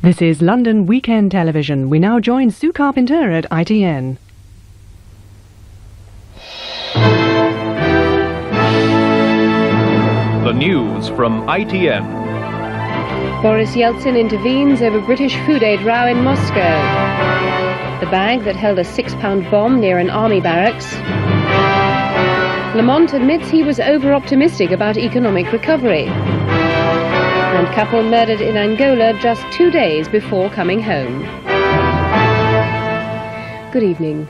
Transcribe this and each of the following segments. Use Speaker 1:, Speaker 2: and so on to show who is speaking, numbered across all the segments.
Speaker 1: This is London Weekend Television. We now join Sue Carpenter at ITN.
Speaker 2: The news from ITN.
Speaker 3: Boris Yeltsin intervenes over British food aid row in Moscow. The bag that held a 6-pound bomb near an army barracks. Lamont admits he was over-optimistic about economic recovery. And couple murdered in Angola just 2 days before coming home. Good evening.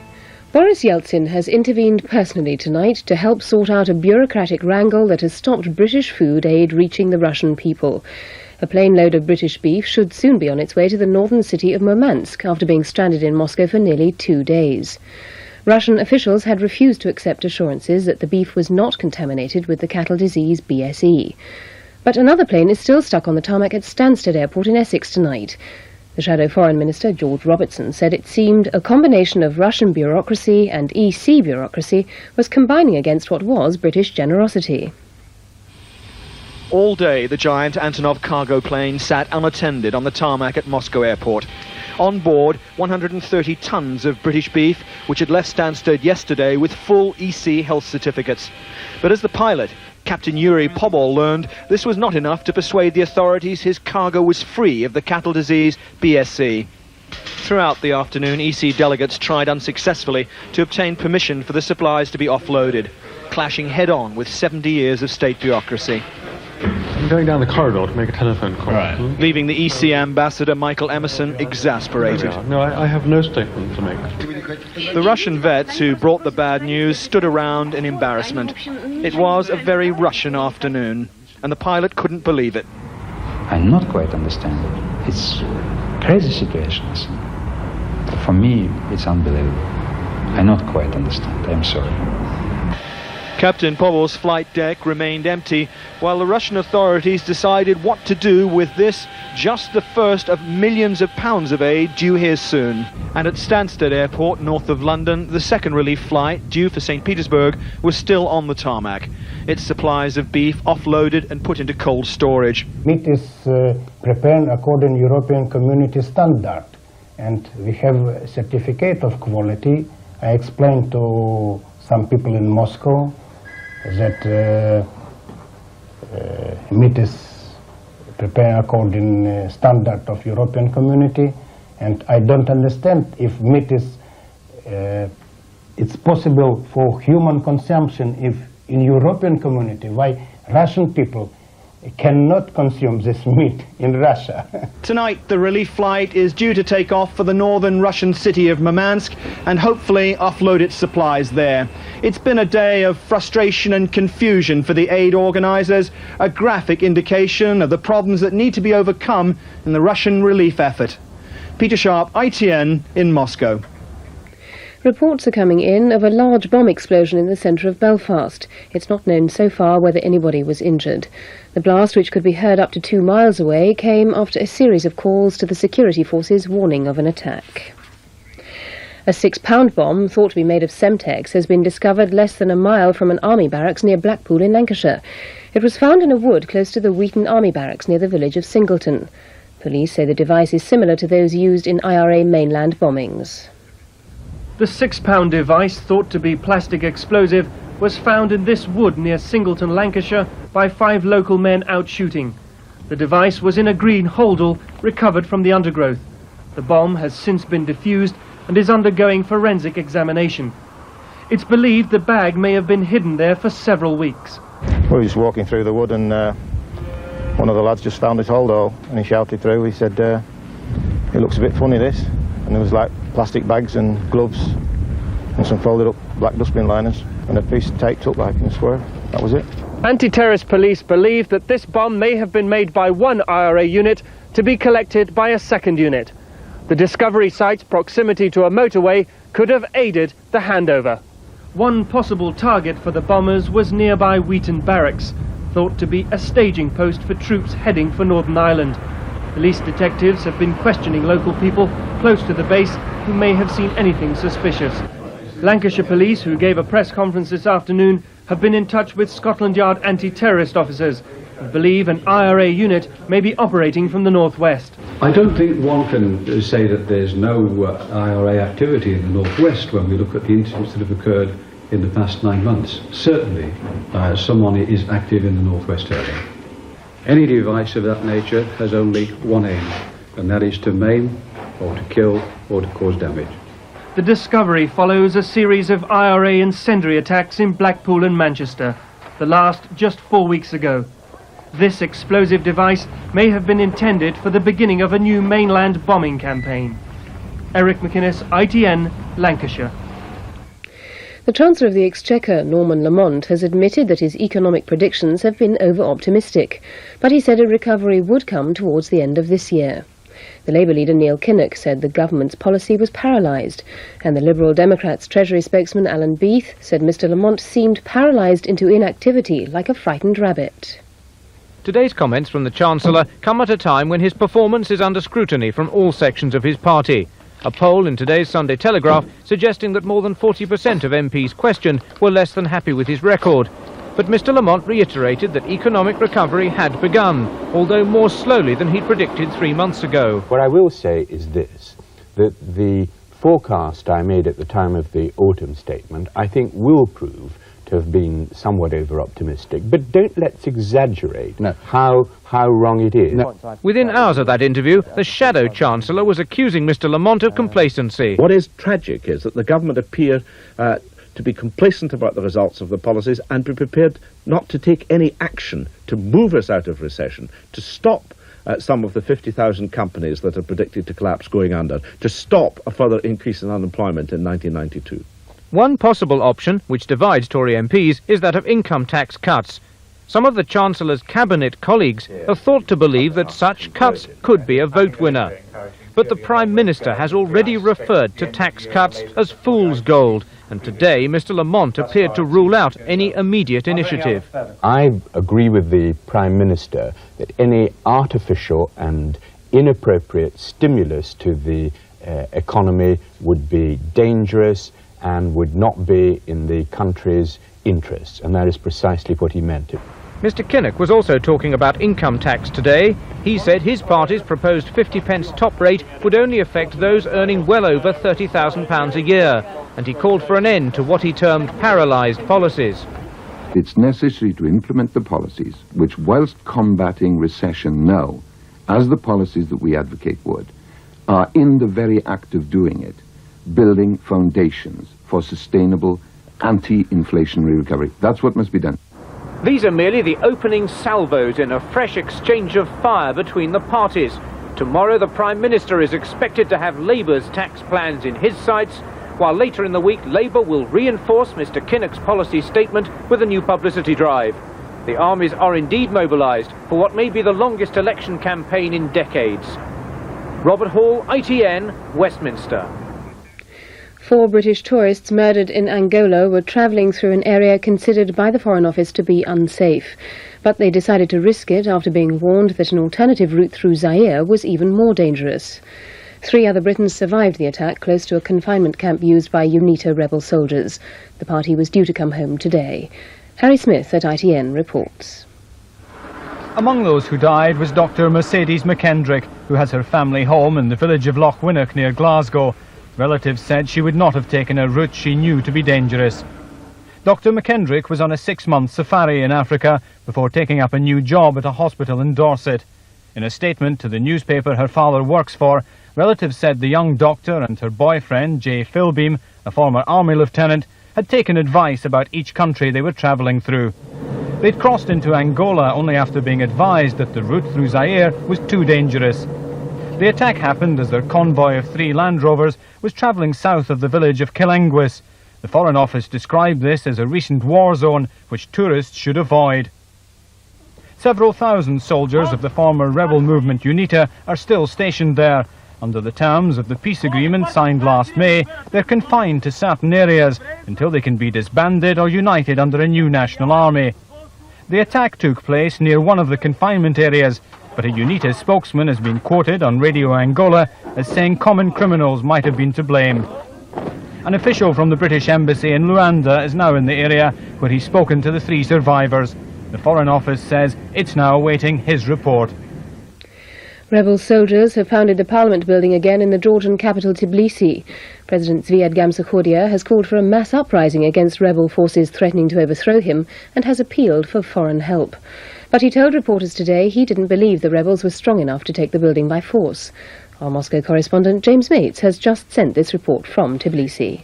Speaker 3: Boris Yeltsin has intervened personally tonight to help sort out a bureaucratic wrangle that has stopped British food aid reaching the Russian people. A plane load of British beef should soon be on its way to the northern city of Murmansk after being stranded in Moscow for nearly 2 days. Russian officials had refused to accept assurances that the beef was not contaminated with the cattle disease BSE. But another plane is still stuck on the tarmac at Stansted Airport in Essex tonight. The Shadow Foreign Minister, George Robertson, said it seemed a combination of Russian bureaucracy and EC bureaucracy was combining against what was British generosity.
Speaker 4: All day, the giant Antonov cargo plane sat unattended on the tarmac at Moscow Airport. On board, 130 tons of British beef, which had left Stansted yesterday with full EC health certificates. But as the pilot, Captain Yuri Pobol, learned, this was not enough to persuade the authorities his cargo was free of the cattle disease BSE. Throughout the afternoon, EC delegates tried unsuccessfully to obtain permission for the supplies to be offloaded, clashing head-on with 70 years of state bureaucracy.
Speaker 5: I'm going down the corridor to make a telephone call.
Speaker 4: Right. Leaving the EC ambassador, Michael Emerson, exasperated.
Speaker 5: No, I have no statement to make.
Speaker 4: The Russian vets who brought the bad news stood around in embarrassment. It was a very Russian afternoon, and the pilot couldn't believe it.
Speaker 6: I not quite understand it. It's a crazy situation. For me, it's unbelievable. I not quite understand. I'm sorry.
Speaker 4: Captain Pobol's flight deck remained empty while the Russian authorities decided what to do with this, just the first of millions of pounds of aid due here soon. And at Stansted Airport, north of London, the second relief flight, due for St. Petersburg, was still on the tarmac. Its supplies of beef offloaded and put into cold storage.
Speaker 7: Meat is prepared according to European Community standard, and we have a certificate of quality. I explained to some people in Moscow that meat is prepared according standard of European Community, and I don't understand if meat is it's possible for human consumption if in European Community, why Russian people cannot consume this meat in Russia.
Speaker 4: Tonight the relief flight is due to take off for the northern Russian city of Murmansk and hopefully offload its supplies there. It's been a day of frustration and confusion for the aid organizers, a graphic indication of the problems that need to be overcome in the Russian relief effort. Peter Sharp, ITN in Moscow.
Speaker 3: Reports are coming in of a large bomb explosion in the centre of Belfast. It's not known so far whether anybody was injured. The blast, which could be heard up to 2 miles away, came after a series of calls to the security forces warning of an attack. A 6-pound bomb, thought to be made of Semtex, has been discovered less than a mile from an army barracks near Blackpool in Lancashire. It was found in a wood close to the Wheaton Army Barracks near the village of Singleton. Police say the device is similar to those used in IRA mainland bombings.
Speaker 8: The 6-pound device, thought to be plastic explosive, was found in this wood near Singleton, Lancashire, by 5 local men out shooting. The device was in a green holdall recovered from the undergrowth. The bomb has since been defused and is undergoing forensic examination. It's believed the bag may have been hidden there for several weeks.
Speaker 9: We were just walking through the wood and one of the lads just found his holdall and he shouted through. He said, "It looks a bit funny, this." And there was like plastic bags and gloves and some folded up black dustbin liners and a piece taped up like in a square. That was it.
Speaker 8: Anti-terrorist police believe that this bomb may have been made by one IRA unit to be collected by a second unit. The discovery site's proximity to a motorway could have aided the handover. One possible target for the bombers was nearby Wheaton Barracks, thought to be a staging post for troops heading for Northern Ireland. Police detectives have been questioning local people close to the base who may have seen anything suspicious. Lancashire police, who gave a press conference this afternoon, have been in touch with Scotland Yard anti-terrorist officers. and believe an IRA unit may be operating from the northwest.
Speaker 10: I don't think one can say that there's no IRA activity in the northwest when we look at the incidents that have occurred in the past 9 months. Certainly, someone is active in the northwest area. Any device of that nature has only one aim, and that is to maim, or to kill, or to cause damage.
Speaker 8: The discovery follows a series of IRA incendiary attacks in Blackpool and Manchester, the last just 4 weeks ago. This explosive device may have been intended for the beginning of a new mainland bombing campaign. Eric McInnes, ITN, Lancashire.
Speaker 3: The Chancellor of the Exchequer, Norman Lamont, has admitted that his economic predictions have been over-optimistic, but he said a recovery would come towards the end of this year. The Labour leader Neil Kinnock said the government's policy was paralysed, and the Liberal Democrats' Treasury spokesman Alan Beath said Mr Lamont seemed paralysed into inactivity like a frightened rabbit.
Speaker 2: Today's comments from the Chancellor come at a time when his performance is under scrutiny from all sections of his party. A poll in today's Sunday Telegraph suggesting that more than 40% of MPs questioned were less than happy with his record. But Mr Lamont reiterated that economic recovery had begun, although more slowly than he'd predicted 3 months ago.
Speaker 11: What I will say is this, that the forecast I made at the time of the autumn statement, I think will prove to have been somewhat over-optimistic. But don't let's exaggerate how wrong it is.
Speaker 2: Within hours of that interview, the Shadow Chancellor was accusing Mr Lamont of complacency.
Speaker 12: What is tragic is that the government appear to be complacent about the results of the policies and be prepared not to take any action to move us out of recession, to stop some of the 50,000 companies that are predicted to collapse going under, to stop a further increase in unemployment in 1992.
Speaker 2: One possible option, which divides Tory MPs, is that of income tax cuts. Some of the Chancellor's cabinet colleagues are thought to believe that such cuts could be a vote winner. But the Prime Minister has already referred to tax cuts as fool's gold, and today Mr Lamont appeared to rule out any immediate initiative.
Speaker 11: I agree with the Prime Minister that any artificial and inappropriate stimulus to the economy would be dangerous and would not be in the country's interests, and that is precisely what he meant.
Speaker 2: Mr Kinnock was also talking about income tax today. He said his party's proposed 50p top rate would only affect those earning well over £30,000 a year, and he called for an end to what he termed paralysed policies.
Speaker 13: It's necessary to implement the policies which, whilst combating recession now, as the policies that we advocate would, are in the very act of doing it, building foundations for sustainable anti-inflationary recovery. That's what must be done.
Speaker 2: These are merely the opening salvos in a fresh exchange of fire between the parties. Tomorrow the Prime Minister is expected to have Labour's tax plans in his sights, while later in the week Labour will reinforce Mr Kinnock's policy statement with a new publicity drive. The armies are indeed mobilised for what may be the longest election campaign in decades. Robert Hall, ITN, Westminster.
Speaker 3: 4 British tourists murdered in Angola were travelling through an area considered by the Foreign Office to be unsafe. But they decided to risk it after being warned that an alternative route through Zaire was even more dangerous. 3 other Britons survived the attack close to a confinement camp used by UNITA rebel soldiers. The party was due to come home today. Harry Smith at ITN reports.
Speaker 14: Among those who died was Dr Mercedes McKendrick, who has her family home in the village of Lochwinnock near Glasgow. Relatives said she would not have taken a route she knew to be dangerous. Dr McKendrick was on a 6-month safari in Africa before taking up a new job at a hospital in Dorset. In a statement to the newspaper her father works for, relatives said the young doctor and her boyfriend, Jay Philbeam, a former army lieutenant, had taken advice about each country they were travelling through. They'd crossed into Angola only after being advised that the route through Zaire was too dangerous. The attack happened as their convoy of 3 Land Rovers was travelling south of the village of Kilenguis. The Foreign Office described this as a recent war zone which tourists should avoid. Several thousand soldiers of the former rebel movement UNITA are still stationed there. Under the terms of the peace agreement signed last May, they're confined to certain areas until they can be disbanded or united under a new national army. The attack took place near one of the confinement areas, but a UNITA spokesman has been quoted on Radio Angola as saying common criminals might have been to blame. An official from the British Embassy in Luanda is now in the area, where he's spoken to the 3 survivors. The Foreign Office says it's now awaiting his report.
Speaker 3: Rebel soldiers have pounded the parliament building again in the Georgian capital Tbilisi. President Zviad Gamsakhodia has called for a mass uprising against rebel forces threatening to overthrow him and has appealed for foreign help. But he told reporters today he didn't believe the rebels were strong enough to take the building by force. Our Moscow correspondent James Mates has just sent this report from Tbilisi.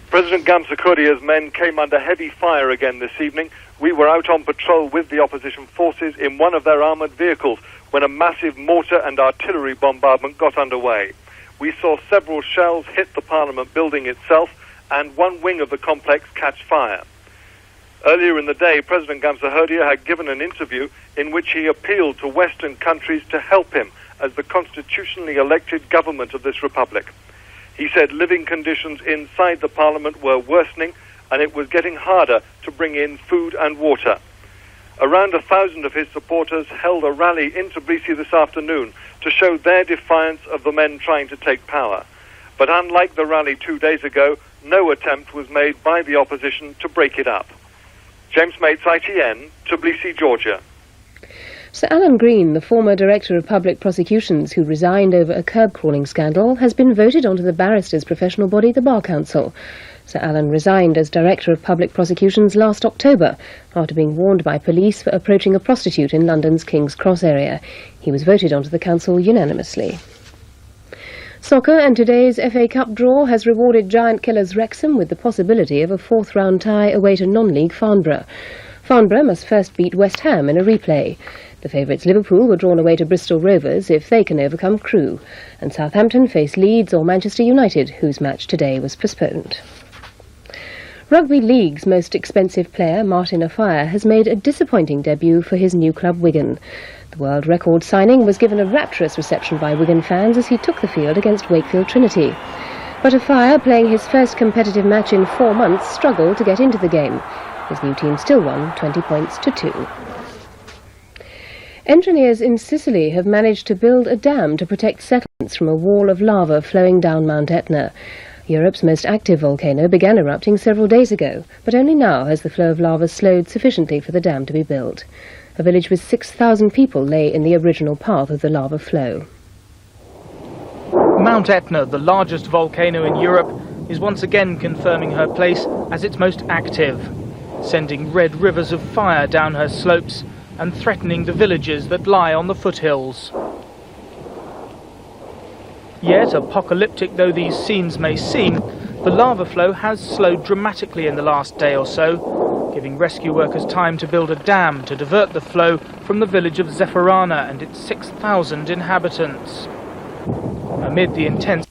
Speaker 15: President Gamsakhodia's men came under heavy fire again this evening. We were out on patrol with the opposition forces in one of their armoured vehicles when a massive mortar and artillery bombardment got underway. We saw several shells hit the parliament building itself and one wing of the complex catch fire. Earlier in the day, President Gamsakhodia had given an interview in which he appealed to Western countries to help him as the constitutionally elected government of this republic. He said living conditions inside the parliament were worsening and it was getting harder to bring in food and water. Around 1,000 of his supporters held a rally in Tbilisi this afternoon to show their defiance of the men trying to take power. But unlike the rally 2 days ago, no attempt was made by the opposition to break it up. James Mates, ITN, Tbilisi, Georgia.
Speaker 3: Sir Alan Green, the former Director of Public Prosecutions who resigned over a curb-crawling scandal, has been voted onto the barristers' professional body, the Bar Council. Sir Alan resigned as Director of Public Prosecutions last October after being warned by police for approaching a prostitute in London's King's Cross area. He was voted onto the council unanimously. Soccer and today's FA Cup draw has rewarded giant killers Wrexham with the possibility of a fourth-round tie away to non-league Farnborough. Farnborough must first beat West Ham in a replay. The favourites Liverpool were drawn away to Bristol Rovers if they can overcome Crewe. And Southampton face Leeds or Manchester United, whose match today was postponed. Rugby League's most expensive player, Martin Offiah, has made a disappointing debut for his new club Wigan. The world record signing was given a rapturous reception by Wigan fans as he took the field against Wakefield Trinity. But Offiah, playing his first competitive match in 4 months, struggled to get into the game. His new team still won 20 points to 2. Engineers in Sicily have managed to build a dam to protect settlements from a wall of lava flowing down Mount Etna. Europe's most active volcano began erupting several days ago, but only now has the flow of lava slowed sufficiently for the dam to be built. A village with 6,000 people lay in the original path of the lava flow.
Speaker 16: Mount Etna, the largest volcano in Europe, is once again confirming her place as its most active, sending red rivers of fire down her slopes and threatening the villages that lie on the foothills. Yet, apocalyptic though these scenes may seem, the lava flow has slowed dramatically in the last day or so, giving rescue workers time to build a dam to divert the flow from the village of Zeferana and its 6,000 inhabitants. Amid the intense